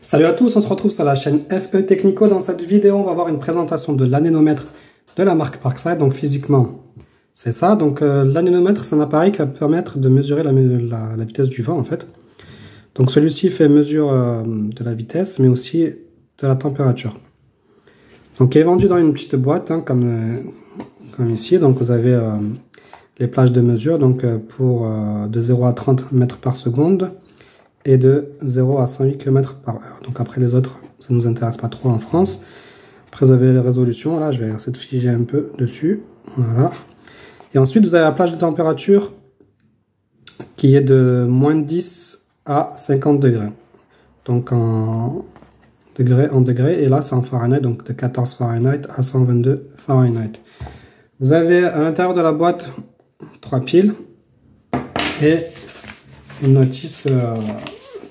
Salut à tous, on se retrouve sur la chaîne FE Technico. Dans cette vidéo, on va voir une présentation de l'anémomètre de la marque Parkside. Donc physiquement, c'est ça. Donc l'anémomètre, c'est un appareil qui va permettre de mesurer la vitesse du vent en fait. Donc celui-ci fait mesure de la vitesse, mais aussi de la température. Donc il est vendu dans une petite boîte, hein, comme ici. Donc vous avez les plages de mesure, donc de 0 à 30 mètres par seconde et de 0 à 108 km par heure. Donc après les autres, ça ne nous intéresse pas trop en France. Après vous avez les résolutions, là je vais essayer de figer un peu dessus, voilà. Et ensuite vous avez la plage de température qui est de moins 10 à 50 degrés. Donc en degrés, et là c'est en Fahrenheit, donc de 14 Fahrenheit à 122 Fahrenheit. Vous avez à l'intérieur de la boîte 3 piles et une notice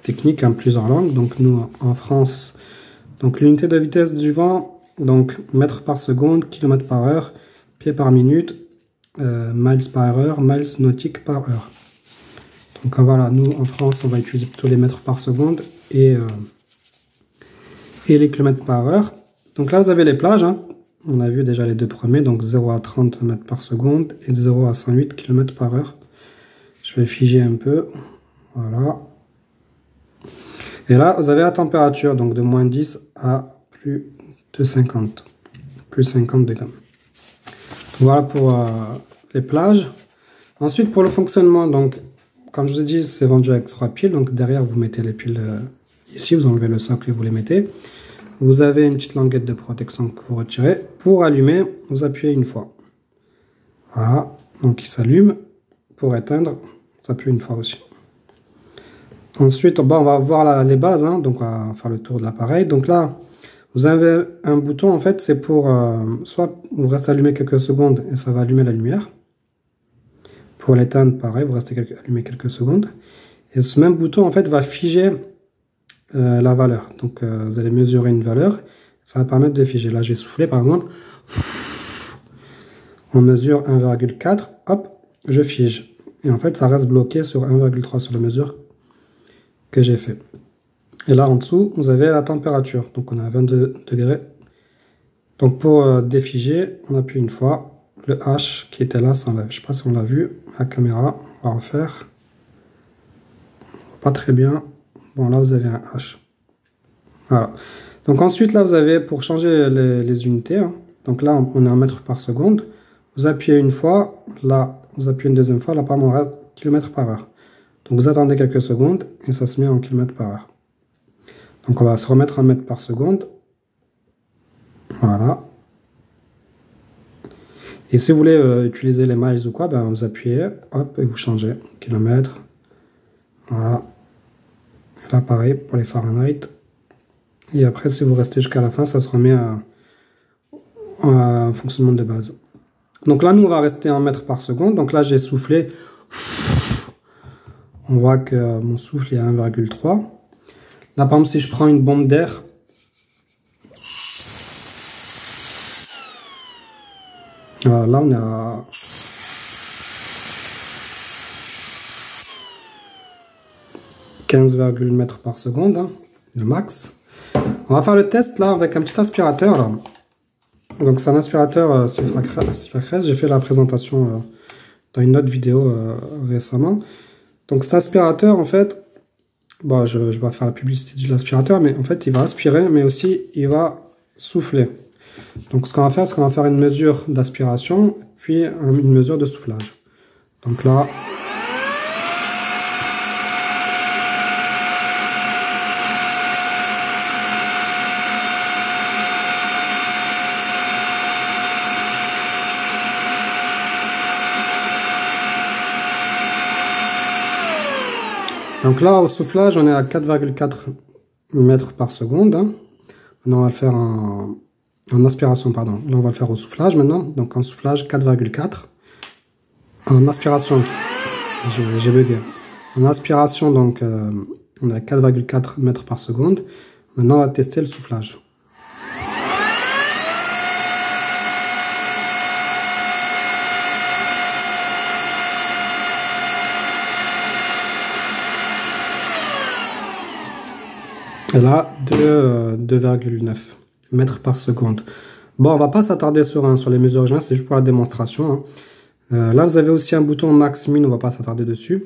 technique en plusieurs langues. Donc nous en France, donc l'unité de vitesse du vent, donc mètres par seconde, kilomètres par heure, pieds par minute, miles par heure, miles nautiques par heure. Donc voilà, nous en France on va utiliser plutôt les mètres par seconde et les kilomètres par heure. Donc là vous avez les plages, hein. On a vu déjà les deux premiers, donc 0 à 30 mètres par seconde et 0 à 108 km par heure. Je vais figer un peu, voilà. Et là, vous avez la température, donc de moins 10 à plus 50 degrés. Voilà pour les plages. Ensuite, pour le fonctionnement, donc, comme je vous ai dit, c'est vendu avec 3 piles. Donc derrière, vous mettez les piles ici, vous enlevez le socle et vous les mettez. Vous avez une petite languette de protection que vous retirez. Pour allumer, vous appuyez une fois. Voilà, donc il s'allume. Pour éteindre, vous appuyez une fois aussi. Ensuite, bon, on va voir les bases, hein, donc on va faire le tour de l'appareil. Donc là, vous avez un bouton, en fait, c'est pour soit vous restez allumé quelques secondes et ça va allumer la lumière. Pour l'éteindre, pareil, vous restez allumé quelques secondes. Et ce même bouton, en fait, va figer la valeur. Donc vous allez mesurer une valeur, ça va permettre de figer. Là, je vais souffler, par exemple. On mesure 1,4, hop, je fige. Et en fait, ça reste bloqué sur 1,3 sur la mesure que j'ai fait. Et là en dessous, vous avez la température. Donc on a 22 degrés. Donc pour défiger, on appuie une fois. Le H qui était là s'enlève. Je ne sais pas si on l'a vu. La caméra, on va refaire. Pas très bien. Bon, là vous avez un H. Voilà. Donc ensuite, là vous avez pour changer les unités. Hein. Donc là, on est en mètres par seconde. Vous appuyez une fois. Là, vous appuyez une deuxième fois. Là, par on reste kilomètres par heure. Donc vous attendez quelques secondes et ça se met en kilomètres par heure. Donc on va se remettre en mètres par seconde. Voilà. Et si vous voulez utiliser les miles ou quoi, ben vous appuyez, hop, et vous changez. Kilomètres. Voilà. Et là pareil pour les Fahrenheit. Et après si vous restez jusqu'à la fin, ça se remet à fonctionnement de base. Donc là nous on va rester en mètres par seconde. Donc là j'ai soufflé. On voit que mon souffle est à 1,3. Là, par exemple, si je prends une bombe d'air, voilà, là, on est à 15 mètres par seconde, hein, le max. On va faire le test là avec un petit aspirateur. Là. Donc, c'est un aspirateur Sifacres. J'ai fait la présentation dans une autre vidéo récemment. Donc cet aspirateur, en fait, bon, je vais faire la publicité de l'aspirateur, mais en fait, il va aspirer, mais aussi, il va souffler. Donc ce qu'on va faire, c'est qu'on va faire une mesure d'aspiration, puis une mesure de soufflage. Donc là... Donc là, au soufflage, on est à 4,4 mètres par seconde. Hein. Maintenant, on va le faire en aspiration, pardon. Là, on va le faire au soufflage maintenant. Donc en soufflage, 4,4. En aspiration, j'ai bugué. En aspiration, donc, on est à 4,4 mètres par seconde. Maintenant, on va tester le soufflage. Et là, 2,9 mètres par seconde. Bon, on va pas s'attarder sur les mesures originales, c'est juste pour la démonstration. Là, vous avez aussi un bouton max min, on va pas s'attarder dessus.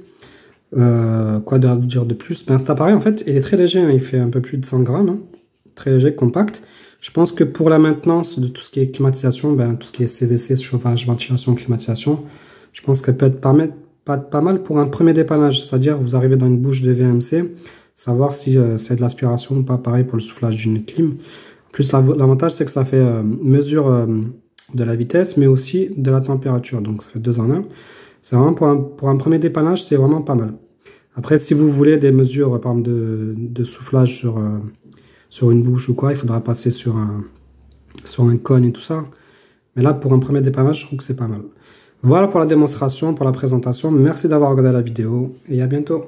Quoi dire de plus? Ben, cet appareil, en fait, il est très léger, il fait un peu plus de 100 grammes. Très léger, compact. Je pense que pour la maintenance de tout ce qui est climatisation, ben, tout ce qui est CVC, chauffage, ventilation, climatisation, je pense qu'elle peut être pas mal pour un premier dépannage. C'est-à-dire, vous arrivez dans une bouche de VMC, savoir si c'est de l'aspiration ou pas, pareil pour le soufflage d'une clim. En plus, l'avantage, c'est que ça fait mesure de la vitesse, mais aussi de la température. Donc, ça fait 2 en 1. C'est vraiment pour un premier dépannage, c'est vraiment pas mal. Après, si vous voulez des mesures, par exemple, de soufflage sur une bouche ou quoi, il faudra passer sur un cône et tout ça. Mais là, pour un premier dépannage, je trouve que c'est pas mal. Voilà pour la démonstration, pour la présentation. Merci d'avoir regardé la vidéo et à bientôt.